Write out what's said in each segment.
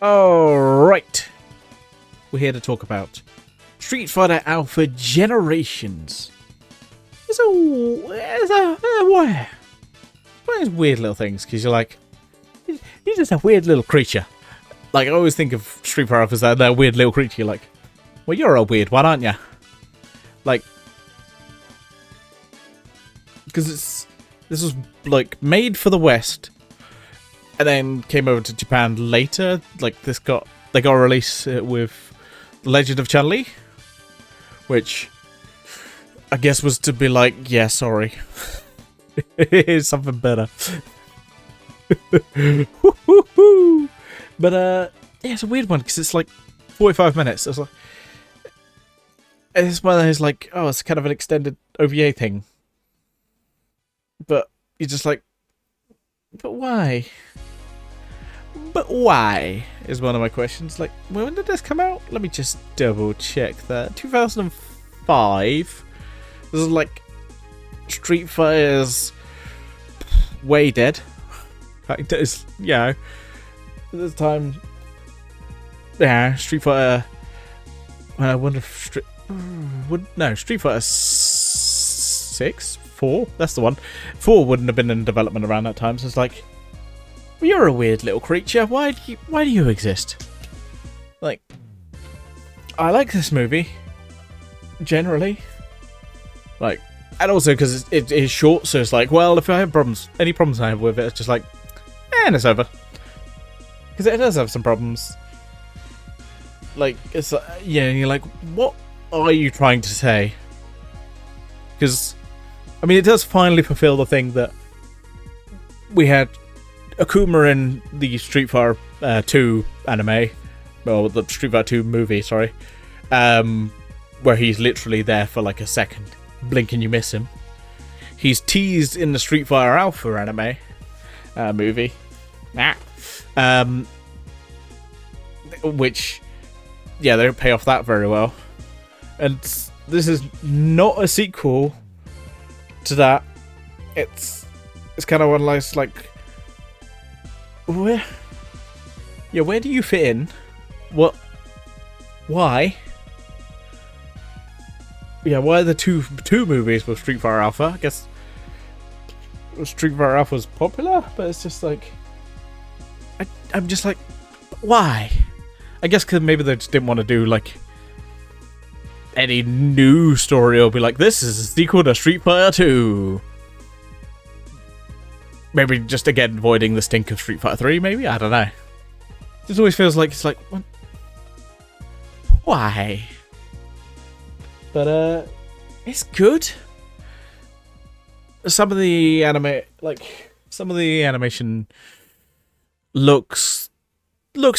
Alright. We're here to talk about Street Fighter Alpha Generations. It's weird little things, because you're like, you're just a weird little creature. Like, I always think of Street Fighter Alpha as that weird little creature. You're like, well, you're a weird one, aren't you? Like, because this was, like, made for the West, and then came over to Japan later. Like, they got a release with The Legend of Chun-Li, which I guess was to be like, yeah, sorry. Here's something better. But, yeah, it's a weird one, because it's like 45 minutes. It's one of those, like, oh, it's kind of an extended OVA thing. But you're just like, but why? But why? Is one of my questions. Like, when did this come out? Let me just double check that. 2005. This is like Street Fighter's way dead. Like, it's, you know, at this time, yeah, Street Fighter. I wonder if Street Fighter 6, 4. That's the one. 4 wouldn't have been in development around that time. So it's like, well, you're a weird little creature. Why do you exist? Like, I like this movie generally. Like, and also because it is short, so it's like, well, if I have any problems I have with it, it's just like, and it's over. Because it does have some problems. Like, it's yeah, and you're like, what are you trying to say? Because, I mean, it does finally fulfill the thing that we had Akuma in the Street Fighter 2 anime, well, the Street Fighter 2 movie, sorry, where he's literally there for like a second, blink and you miss him. He's teased in the Street Fighter Alpha anime movie, which, yeah, they don't pay off that very well. And this is not a sequel to that. It's kind of one of those, like, where do you fit in? What? Why? Yeah, why are the two movies with Street Fighter Alpha? I guess Street Fighter Alpha was popular, but it's just like, I'm just like, why? I guess because maybe they just didn't want to do like any new story or be like, this is a sequel to Street Fighter 2. Maybe just again avoiding the stink of Street Fighter 3, maybe? I don't know. It just always feels like it's like, what? Why? But it's good. Some of the animation looks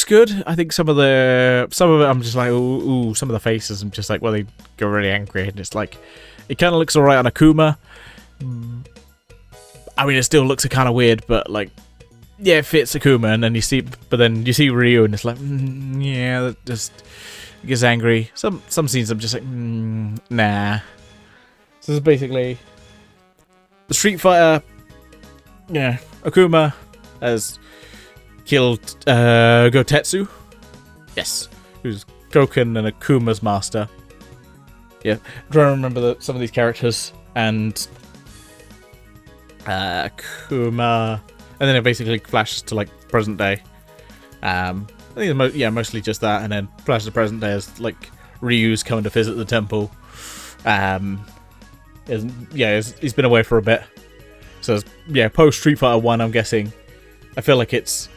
good. I think some of it I'm just like, ooh, some of the faces I'm just like, well, they go really angry, and it's like, it kind of looks alright on Akuma. I mean, it still looks kind of weird, but like, yeah, it fits Akuma, and then you see Ryu, and it's like, yeah, that just gets angry. Some scenes I'm just like, nah. So this is basically the Street Fighter. Yeah, Akuma has killed Gotetsu. Yes, who's Goken and Akuma's master. Yeah, I'm trying to remember some of these characters, and Akuma, and then it basically flashes to like present day. I think mostly just that, and then flashes to present day as like Ryu's coming to visit the temple. He's been away for a bit, so yeah, post Street Fighter 1, I'm guessing. I feel like it's,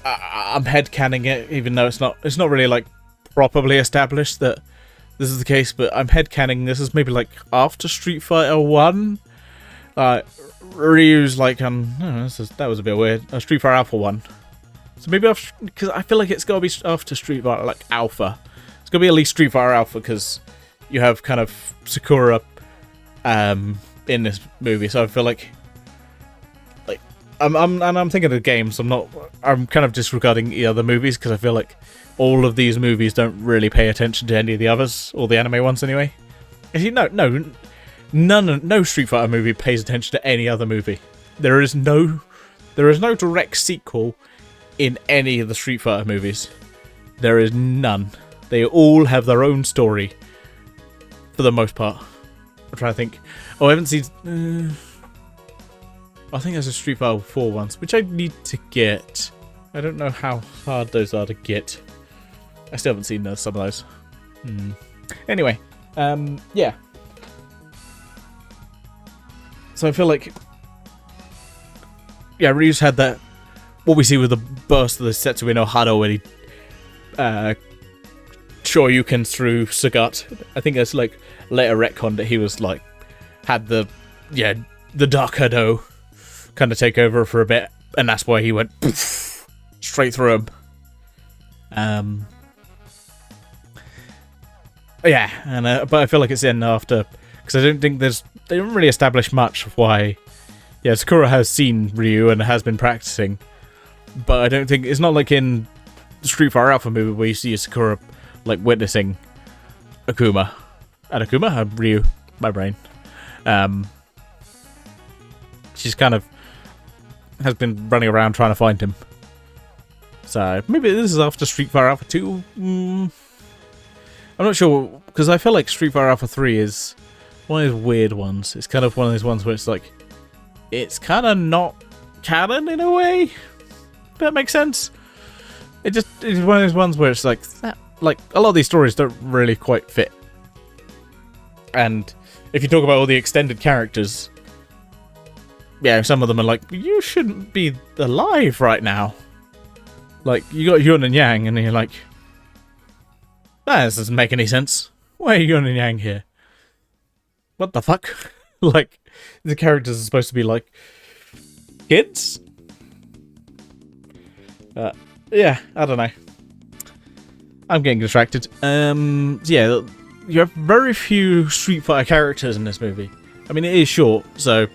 I'm headcanon it, even though it's not really like properly established that this is the case, but I'm headcanon this is maybe like after Street Fighter 1. Ryu's like, that was a bit weird. Street Fighter Alpha 1. So maybe after, because I feel like it's got to be after Street Fighter, like Alpha. It's got to be at least Street Fighter Alpha, because you have kind of Sakura in this movie, so I feel like I'm thinking of the games. I'm kind of disregarding the other movies, because I feel like all of these movies don't really pay attention to any of the others, or the anime ones anyway. Actually, no Street Fighter movie pays attention to any other movie. There is no direct sequel in any of the Street Fighter movies. There is none. They all have their own story, for the most part. I'm trying to think. Oh, I haven't seen... I think there's a Street Fighter 4 ones, which I need to get. I don't know how hard those are to get. I still haven't seen some of those. Anyway, yeah. So I feel like... Yeah, Ryu's had that... What we see with the burst of the Setsume no Hado when he... Shoryukens through Sagat. I think it's like later retcon that he was like... Had the... Yeah, the Dark Hado kind of take over for a bit. And that's why he went... Poof, straight through him. Yeah, and but I feel like it's in after... Because I don't think there's... They don't really establish much of why... Yeah, Sakura has seen Ryu and has been practicing. But I don't think... It's not like in the Street Fighter Alpha movie where you see Sakura, like, witnessing Akuma. And Akuma? Ryu. My brain. She's kind of... Has been running around trying to find him. So, maybe this is after Street Fighter Alpha 2. I'm not sure, because I feel like Street Fighter Alpha 3 is one of those weird ones. It's kind of one of those ones where it's like... It's kind of not canon in a way. If that makes sense. It's one of those ones where it's like that. Like a lot of these stories don't really quite fit. And if you talk about all the extended characters, yeah, some of them are like, you shouldn't be alive right now. Like you got Yun and Yang, and you're like, this doesn't make any sense. Why are Yun and Yang here? What the fuck? Like, the characters are supposed to be like kids? Yeah, I don't know. I'm getting distracted. Yeah, you have very few Street Fighter characters in this movie. I mean, it is short, so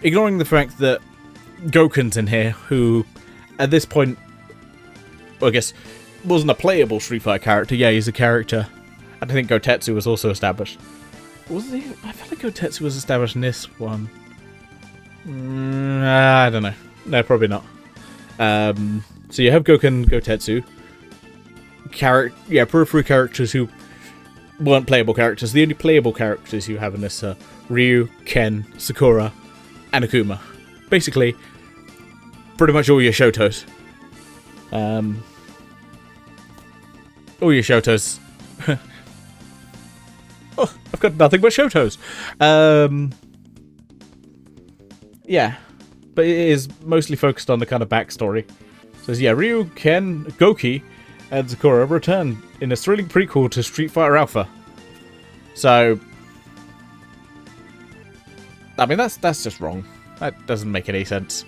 ignoring the fact that Goken's in here, who at this point, well, I guess, wasn't a playable Street Fighter character. Yeah, he's a character. And I think Gotetsu was also established. Was he? I feel like Gotetsu was established in this one. I don't know. No, probably not. So you have Goken, Gotetsu. Peripheral characters who weren't playable characters. The only playable characters you have in this are Ryu, Ken, Sakura, and Akuma. Basically, pretty much all your Shotos. All your Shotos. Oh, I've got nothing but Shotos. Yeah, but it is mostly focused on the kind of backstory. So yeah, Ryu, Ken, Goki, and Sakura return in a thrilling prequel to Street Fighter Alpha. So, I mean, that's just wrong. That doesn't make any sense.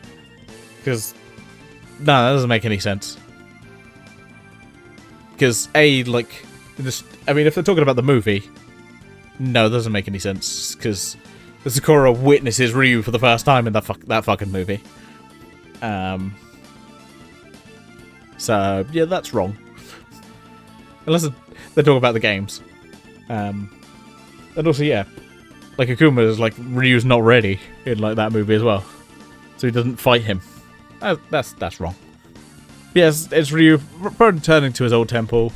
Because, no, that doesn't make any sense. Because, like, this, I mean, if they're talking about the movie, no, that doesn't make any sense. Because Sakura witnesses Ryu for the first time in that fucking movie. So, yeah, that's wrong. Unless they're talking about the games. And also, yeah, like Akuma is like, Ryu's not ready in like that movie as well. So he doesn't fight him. That's wrong. Yes, it's Ryu returning to his old temple.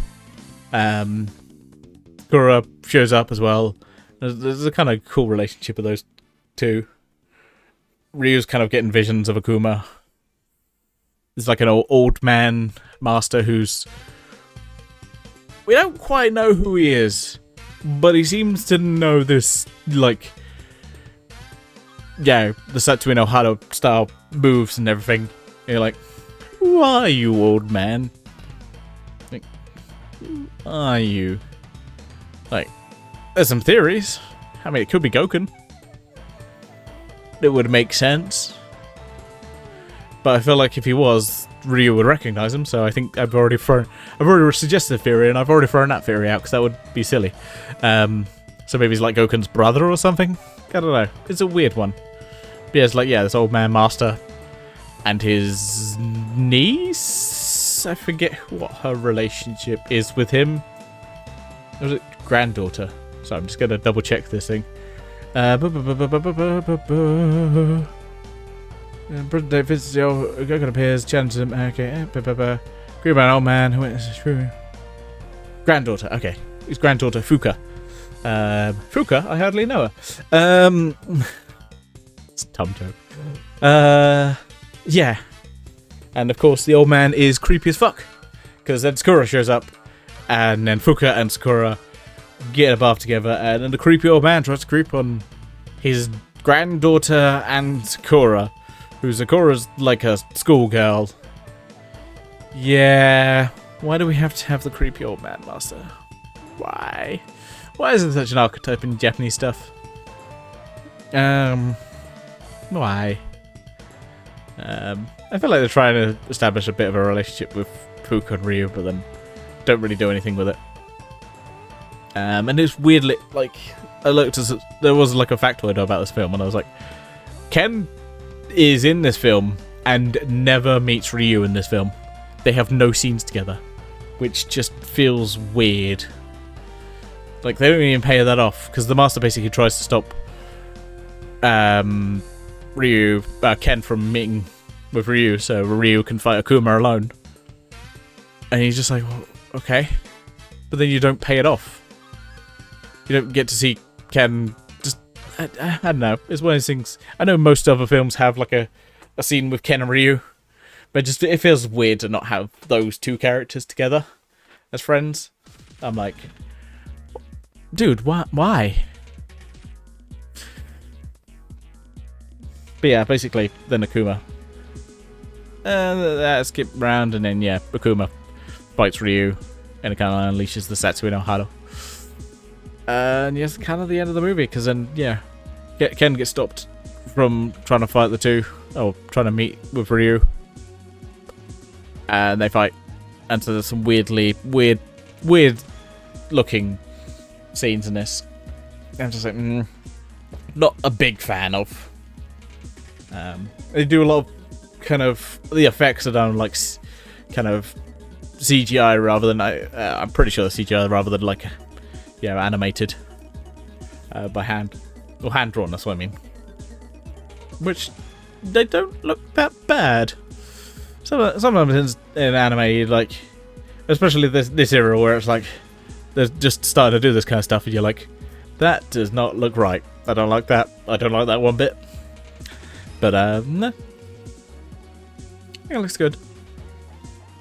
Sakura shows up as well. There's a kind of cool relationship of those two. Ryu's kind of getting visions of Akuma. There's like an old man master who's... We don't quite know who he is, but he seems to know this, like... Yeah, the Setsume no Hado style moves and everything. And you're like, who are you, old man? Like, who are you? Like, there's some theories. I mean, it could be Goken. It would make sense. But I feel like if he was, Ryu would recognize him, so I think I've already suggested a theory, and I've already thrown that theory out, because that would be silly. So maybe he's like Goken's brother or something? I don't know. It's a weird one. But yeah, it's like, yeah, this old man master and his niece? I forget what her relationship is with him. Or was it granddaughter? So I'm just going to double check this thing. Present day visits the old Goku appears, challenges him. Okay, agree about an old man who went true. Granddaughter, okay. His granddaughter, Fuka. Fuka? I hardly know her. It's a dumb joke. Yeah. And of course, the old man is creepy as fuck. Because then Sakura shows up, and then Fuka and Sakura get a bath together, and then the creepy old man tries to creep on his granddaughter and Sakura, who Sakura's like a schoolgirl. Yeah, why do we have to have the creepy old man, Master? Why? Why is it such an archetype in Japanese stuff? Why? I feel like they're trying to establish a bit of a relationship with Fuka and Ryu, but then don't really do anything with it. And it's weirdly, like, I looked as there was like a factoid about this film, and I was like, Ken is in this film and never meets Ryu in this film. They have no scenes together, which just feels weird. Like, they don't even pay that off, because the Master basically tries to stop Ken from meeting with Ryu, so Ryu can fight Akuma alone. And he's just like, well, okay. But then you don't pay it off. You don't get to see Ken just... I don't know. It's one of those things... I know most other films have like a scene with Ken and Ryu, but just it feels weird to not have those two characters together as friends. I'm like... Dude, why? But yeah, basically, then Akuma. Skip round, and then yeah, Akuma fights Ryu, and it kind of unleashes the Satsui no Hado. And yes, kind of the end of the movie, because then yeah, Ken gets stopped from trying to fight the two, or trying to meet with Ryu, and they fight. And so there's some weird looking scenes in this. I'm just like, not a big fan of. They do a lot of kind of the effects are done like kind of CGI rather than I'm pretty sure the CGI rather than like animated by hand or hand drawn. That's what I mean. Which they don't look that bad. Sometimes in anime, like especially this era where it's like they're just starting to do this kind of stuff, and you're like, that does not look right. I don't like that. I don't like that one bit. But no. It looks good.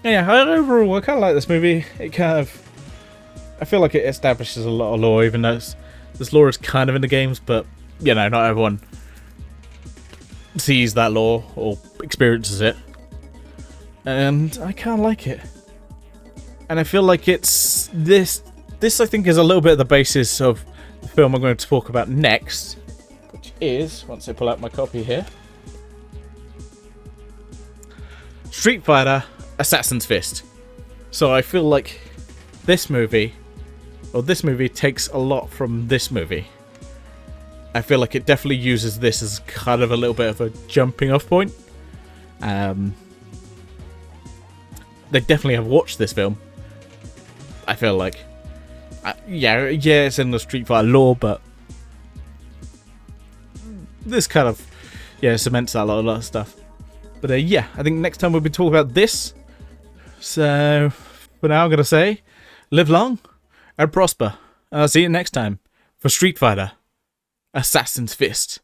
Yeah, overall, I kind of like this movie. It kind of... I feel like it establishes a lot of lore, even though this lore is kind of in the games, but, you know, not everyone sees that lore or experiences it. And I kind of like it. And I feel like it's... This, I think, is a little bit of the basis of the film I'm going to talk about next, which is, once I pull out my copy here, Street Fighter Assassin's Fist. So I feel like this movie takes a lot from this movie. I feel like it definitely uses this as kind of a little bit of a jumping off point. They definitely have watched this film. I feel like, yeah, it's in the Street Fighter lore, but this kind of, cements that a lot of stuff. But yeah, I think next time we'll be talking about this. So, for now, I'm going to say, live long and prosper. And I'll see you next time for Street Fighter Assassin's Fist.